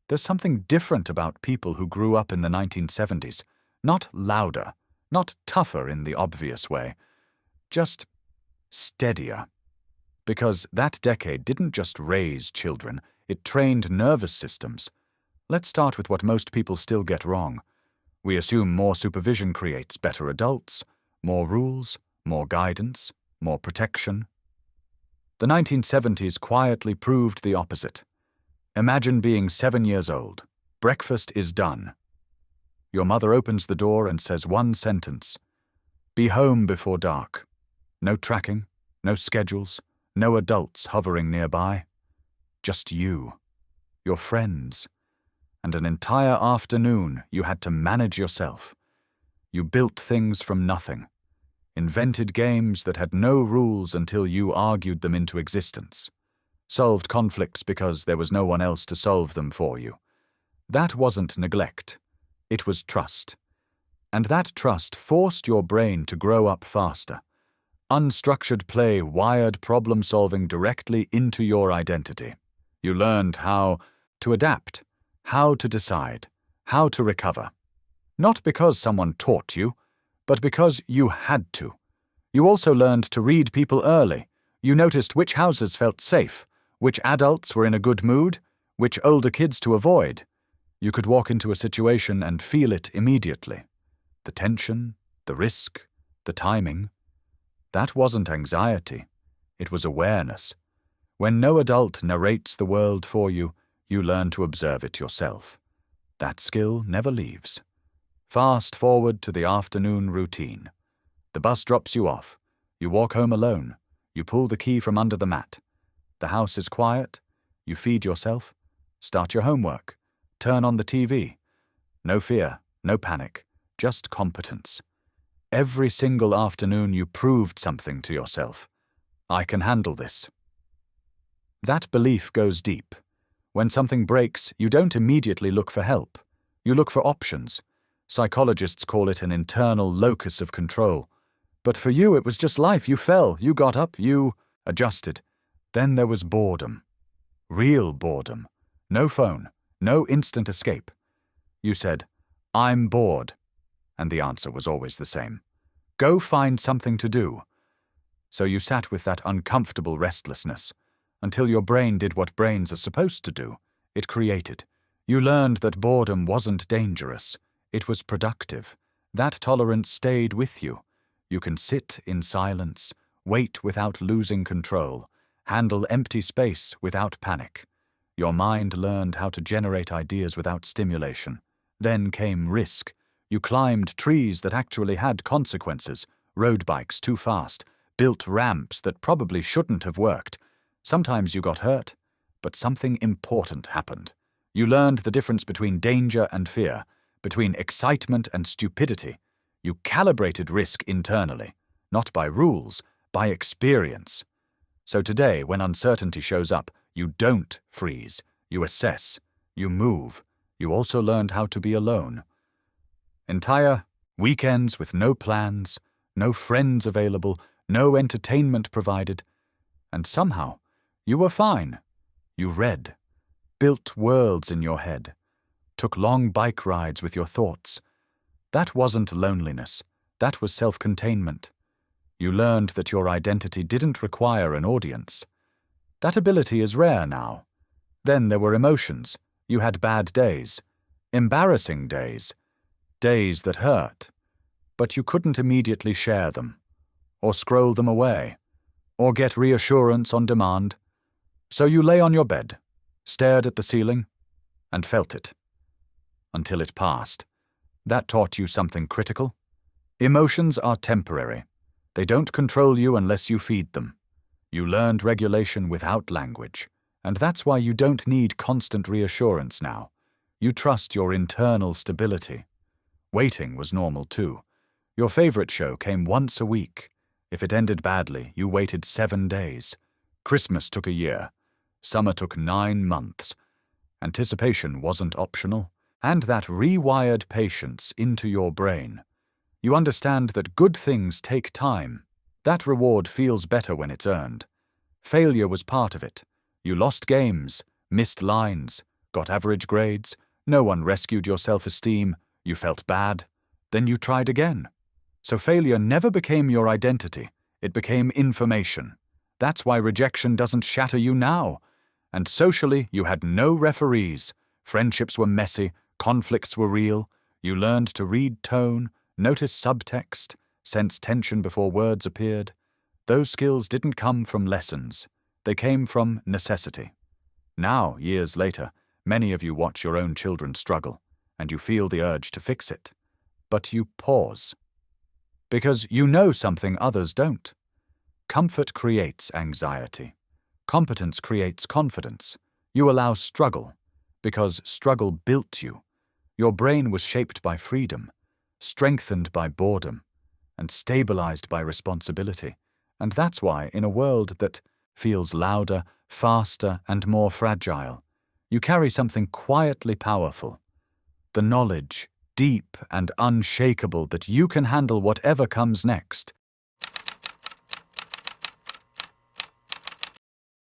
There's something different about people who grew up in the 1970s. Not louder, not tougher in the obvious way, just steadier. Because that decade didn't just raise children, it trained nervous systems. Let's start with what most people still get wrong. We assume more supervision creates better adults, more rules, more guidance, more protection. The 1970s quietly proved the opposite. Imagine being 7 years old. Breakfast is done. Your mother opens the door and says one sentence. Be home before dark. No tracking, no schedules, no adults hovering nearby. Just you, your friends, and an entire afternoon you had to manage yourself. You built things from nothing, invented games that had no rules until you argued them into existence, solved conflicts because there was no one else to solve them for you. That wasn't neglect, it was trust. And that trust forced your brain to grow up faster. Unstructured play wired problem-solving directly into your identity. You learned how to adapt, how to decide, how to recover. Not because someone taught you, but because you had to. You also learned to read people early. You noticed which houses felt safe, which adults were in a good mood, which older kids to avoid. You could walk into a situation and feel it immediately. The tension, the risk, the timing. That wasn't anxiety. It was awareness. When no adult narrates the world for you, you learn to observe it yourself. That skill never leaves. Fast forward to the afternoon routine. The bus drops you off. You walk home alone. You pull the key from under the mat. The house is quiet. You feed yourself. Start your homework. Turn on the TV. No fear, no panic, just competence. Every single afternoon you proved something to yourself. I can handle this. That belief goes deep. When something breaks, you don't immediately look for help. You look for options. Psychologists call it an internal locus of control. But for you, it was just life. You fell, you got up, you adjusted. Then there was boredom. Real boredom. No phone, no instant escape. You said, I'm bored. And the answer was always the same. Go find something to do. So you sat with that uncomfortable restlessness, until your brain did what brains are supposed to do. It created. You learned that boredom wasn't dangerous. It was productive. That tolerance stayed with you. You can sit in silence, wait without losing control, handle empty space without panic. Your mind learned how to generate ideas without stimulation. Then came risk. You climbed trees that actually had consequences, rode bikes too fast, built ramps that probably shouldn't have worked. Sometimes you got hurt, but something important happened. You learned the difference between danger and fear, between excitement and stupidity. You calibrated risk internally, not by rules, by experience. So today, when uncertainty shows up, you don't freeze, you assess, you move. You also learned how to be alone. Entire weekends with no plans, no friends available, no entertainment provided. And somehow, you were fine. You read, built worlds in your head, took long bike rides with your thoughts. That wasn't loneliness, that was self-containment. You learned that your identity didn't require an audience. That ability is rare now. Then there were emotions. You had bad days, embarrassing days, days that hurt, but you couldn't immediately share them, or scroll them away, or get reassurance on demand. So you lay on your bed, stared at the ceiling, and felt it. Until it passed. That taught you something critical. Emotions are temporary. They don't control you unless you feed them. You learned regulation without language, and that's why you don't need constant reassurance now. You trust your internal stability. Waiting was normal too. Your favorite show came once a week. If it ended badly, you waited 7 days. Christmas took a year. Summer took 9 months. Anticipation wasn't optional, and that rewired patience into your brain. You understand that good things take time. That reward feels better when it's earned. Failure was part of it. You lost games, missed lines, got average grades, no one rescued your self-esteem, you felt bad, then you tried again. So failure never became your identity, it became information. That's why rejection doesn't shatter you now. And socially, you had no referees. Friendships were messy, conflicts were real. You learned to read tone, notice subtext, sense tension before words appeared. Those skills didn't come from lessons. They came from necessity. Now, years later, many of you watch your own children struggle, and you feel the urge to fix it. But you pause. Because you know something others don't. Comfort creates anxiety. Competence creates confidence. You allow struggle, because struggle built you. Your brain was shaped by freedom, strengthened by boredom, and stabilized by responsibility. And that's why, in a world that feels louder, faster, and more fragile, you carry something quietly powerful. The knowledge, deep and unshakable, that you can handle whatever comes next,